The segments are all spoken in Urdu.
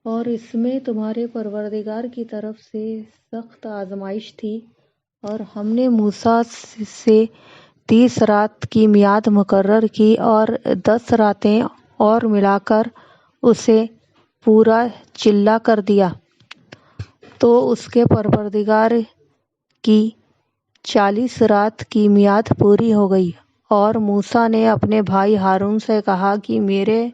اور اس میں تمہارے پروردگار کی طرف سے سخت آزمائش تھی، اور ہم نے موسیٰ سے 30 رات کی میعاد مقرر کی اور 10 راتیں اور ملا کر اسے پورا چلا کر دیا۔ تو اس کے پروردگار کی 40 رات کی میعاد پوری ہو گئی، اور موسیٰ نے اپنے بھائی ہارون سے کہا کہ میرے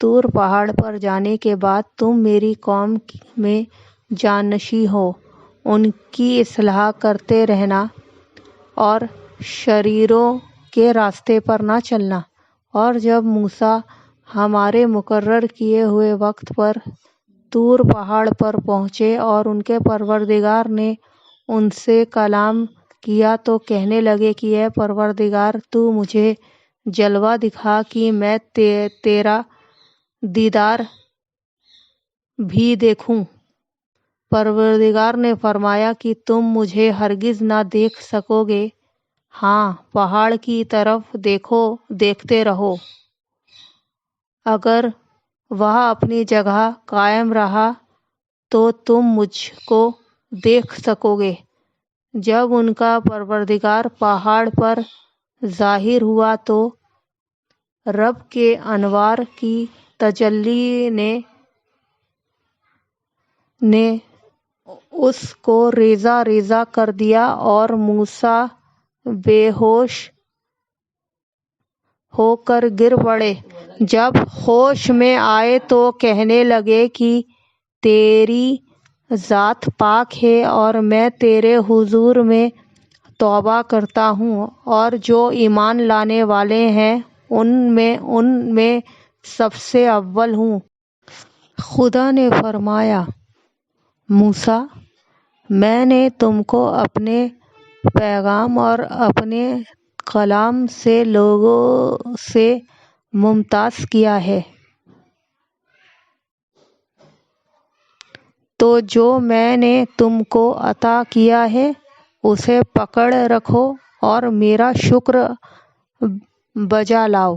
طور پہاڑ پر جانے کے بعد تم میری قوم میں جانشین ہو، ان کی اصلاح کرتے رہنا اور شریروں کے راستے پر نہ چلنا۔ اور جب موسیٰ ہمارے مقرر کیے ہوئے وقت پر طور پہاڑ پر پہنچے اور ان کے پروردگار نے ان سے کلام کیا تو کہنے لگے کہ اے پروردگار، تو مجھے جلوہ دکھا کہ میں تیرا دیدار بھی دیکھوں۔ پروردگار نے فرمایا کہ تم مجھے ہرگز نہ دیکھ سکو گے، ہاں پہاڑ کی طرف دیکھتے رہو، اگر وہ اپنی جگہ قائم رہا تو تم مجھ کو دیکھ سکو گے۔ جب ان کا پروردگار پہاڑ پر ظاہر ہوا تو رب کے انوار کی تجلی نے اس کو ریزہ ریزہ کر دیا، اور موسیٰ بے ہوش ہو کر گر پڑے۔ جب ہوش میں آئے تو کہنے لگے کہ تیری ذات پاک ہے اور میں تیرے حضور میں توبہ کرتا ہوں، اور جو ایمان لانے والے ہیں ان میں سب سے اول ہوں۔ خدا نے فرمایا، موسیٰ، میں نے تم کو اپنے پیغام اور اپنے کلام سے لوگوں سے ممتاز کیا ہے، تو جو میں نے تم کو عطا کیا ہے اسے پکڑ رکھو اور میرا شکر بجا لاؤ۔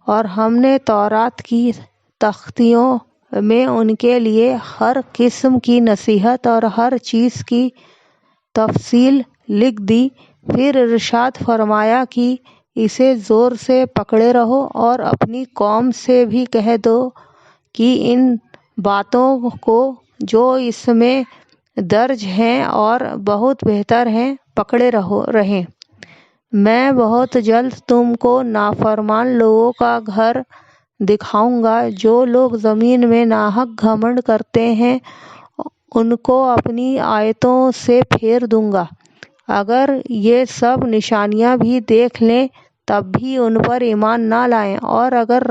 اور ہم نے تورات کی تختیوں میں ان کے لیے ہر قسم کی نصیحت اور ہر چیز کی تفصیل لکھ دی۔ پھر ارشاد فرمایا کہ اسے زور سے پکڑے رہو اور اپنی قوم سے بھی کہہ دو کہ ان باتوں کو جو اس میں درج ہیں اور بہت بہتر ہیں پکڑے رہیں۔ میں بہت جلد تم کو نافرمان لوگوں کا گھر دکھاؤں گا۔ جو لوگ زمین میں ناحق گھمنڈ کرتے ہیں ان کو اپنی آیتوں سے پھیر دوں گا۔ اگر یہ سب نشانیاں بھی دیکھ لیں تب بھی ان پر ایمان نہ لائیں، اور اگر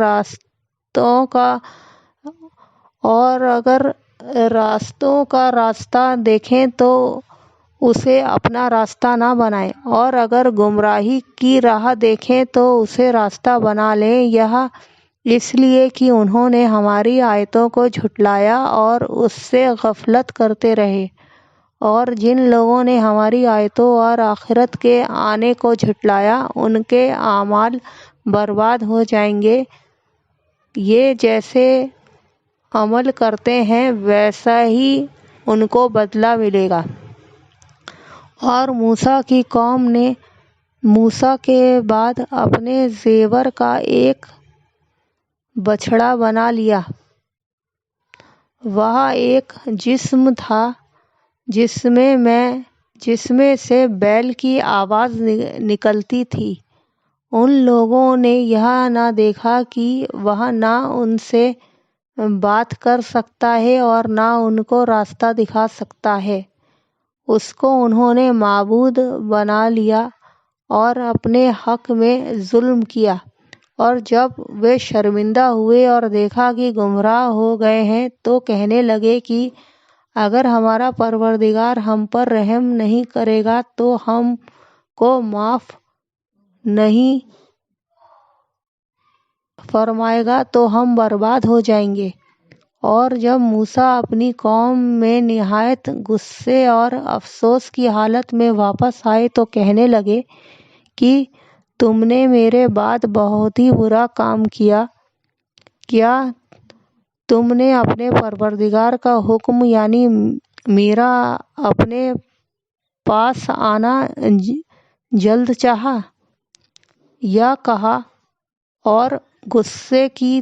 راستوں کا راستہ دیکھیں تو اسے اپنا راستہ نہ بنائیں، اور اگر گمراہی کی راہ دیکھیں تو اسے راستہ بنا لیں۔ یہ اس لیے کہ انہوں نے ہماری آیتوں کو جھٹلایا اور اس سے غفلت کرتے رہے، اور جن لوگوں نے ہماری آیتوں اور آخرت کے آنے کو جھٹلایا ان کے اعمال برباد ہو جائیں گے۔ یہ جیسے عمل کرتے ہیں ویسا ہی ان کو بدلہ ملے گا۔ اور موسیٰ کی قوم نے موسیٰ کے بعد اپنے زیور کا ایک بچھڑا بنا لیا۔ وہ ایک جسم تھا جس میں سے بیل کی آواز نکلتی تھی۔ ان لوگوں نے یہ نہ دیکھا کہ وہ نہ ان سے بات کر سکتا ہے اور نہ ان کو راستہ دکھا سکتا ہے۔ اس کو انہوں نے معبود بنا لیا اور اپنے حق میں ظلم کیا۔ اور جب وہ شرمندہ ہوئے اور دیکھا کہ گمراہ ہو گئے ہیں تو کہنے لگے کہ اگر ہمارا پروردگار ہم پر رحم نہیں کرے گا تو ہم کو معاف نہیں فرمائے گا تو ہم برباد ہو جائیں گے۔ اور جب موسیٰ اپنی قوم میں نہایت غصے اور افسوس کی حالت میں واپس آئے تو کہنے لگے کہ تم نے میرے بعد بہت ہی برا کام کیا۔ کیا تم نے اپنے پروردگار کا حکم یعنی میرا اپنے پاس آنا جلد چاہا یا کہا اور غصے کی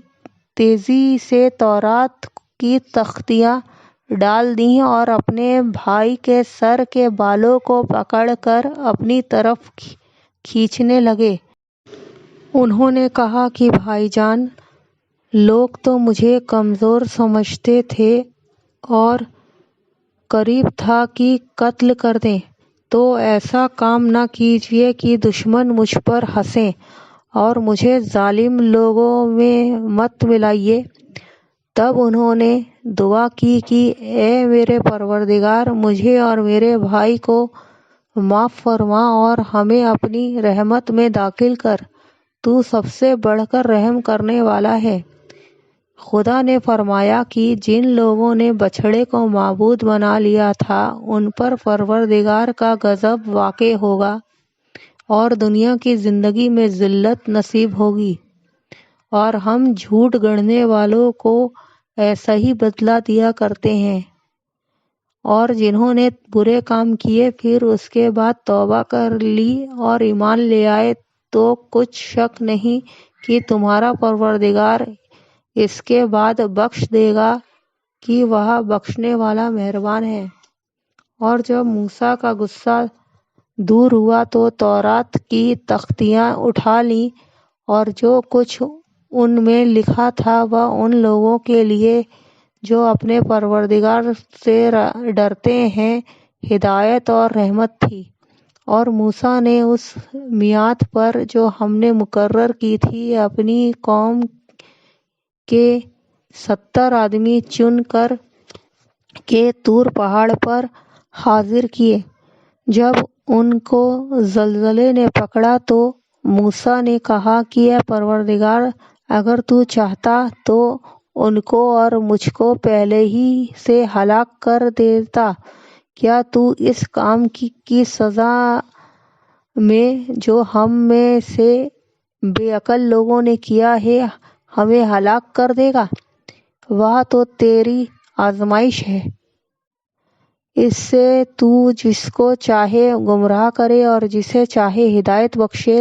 تیزی سے تورات کی تختیاں ڈال دیں اور اپنے بھائی کے سر کے بالوں کو پکڑ کر اپنی طرف کھینچنے لگے۔ انہوں نے کہا کہ بھائی جان، لوگ تو مجھے کمزور سمجھتے تھے اور قریب تھا کہ قتل کر دیں، تو ایسا کام نہ کیجیے کہ دشمن مجھ پر ہنسیں اور مجھے ظالم لوگوں میں مت ملائیے۔ تب انہوں نے دعا کی کہ اے میرے پروردگار، مجھے اور میرے بھائی کو معاف فرما اور ہمیں اپنی رحمت میں داخل کر، تو سب سے بڑھ کر رحم کرنے والا ہے۔ خدا نے فرمایا کہ جن لوگوں نے بچھڑے کو معبود بنا لیا تھا ان پر پروردگار کا غضب واقع ہوگا اور دنیا کی زندگی میں ذلت نصیب ہوگی، اور ہم جھوٹ گڑھنے والوں کو ایسا ہی بدلہ دیا کرتے ہیں۔ اور جنہوں نے برے کام کیے پھر اس کے بعد توبہ کر لی اور ایمان لے آئے تو کچھ شک نہیں کہ تمہارا پروردگار اس کے بعد بخش دے گا کہ وہ بخشنے والا مہربان ہے۔ اور جب موسیٰ کا غصہ دور ہوا تو تورات کی تختیاں اٹھا لیں اور جو کچھ ان میں لکھا تھا وہ ان لوگوں کے لیے جو اپنے پروردگار سے ڈرتے ہیں ہدایت اور رحمت تھی۔ اور موسیٰ نے اس میعاد پر جو ہم نے مقرر کی تھی اپنی قوم کے 70 آدمی چن کر کے طور پہاڑ پر حاضر کیے۔ جب ان کو زلزلے نے پکڑا تو موسیٰ نے کہا کہ اے پروردگار، اگر تو چاہتا تو ان کو اور مجھ کو پہلے ہی سے ہلاک کر دیتا۔ کیا تو اس کام کی سزا میں جو ہم میں سے بے عقل لوگوں نے کیا ہے ہمیں ہلاک کر دے گا؟ وہ تو تیری آزمائش ہے، اس سے تو جس کو چاہے گمراہ کرے اور جسے چاہے ہدایت بخشے۔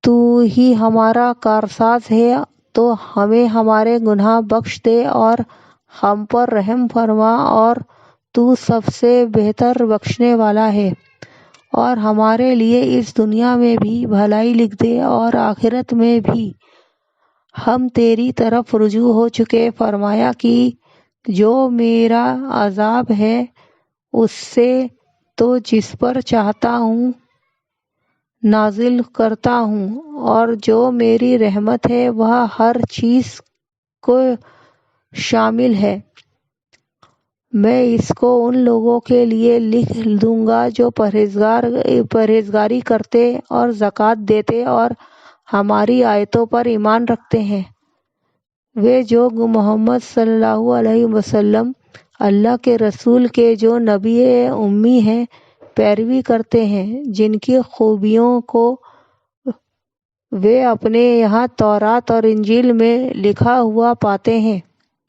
تو ہی ہمارا کارساز ہے، تو ہمیں ہمارے گناہ بخش دے اور ہم پر رحم فرما، اور تو سب سے بہتر بخشنے والا ہے، اور ہمارے لیے اس دنیا میں بھی بھلائی لکھ دے اور آخرت میں بھی۔ ہم تیری طرف رجوع ہو چکے۔ فرمایا کہ جو میرا عذاب ہے اس سے تو جس پر چاہتا ہوں نازل کرتا ہوں، اور جو میری رحمت ہے وہ ہر چیز کو شامل ہے۔ میں اس کو ان لوگوں کے لیے لکھ دوں گا جو پرہیزگاری کرتے اور زکوٰۃ دیتے اور ہماری آیتوں پر ایمان رکھتے ہیں۔ وہ جو محمد صلی اللہ علیہ وسلم اللہ کے رسول کے جو نبی امی ہیں پیروی کرتے ہیں، جن کی خوبیوں کو وہ اپنے یہاں تورات اور انجیل میں لکھا ہوا پاتے ہیں۔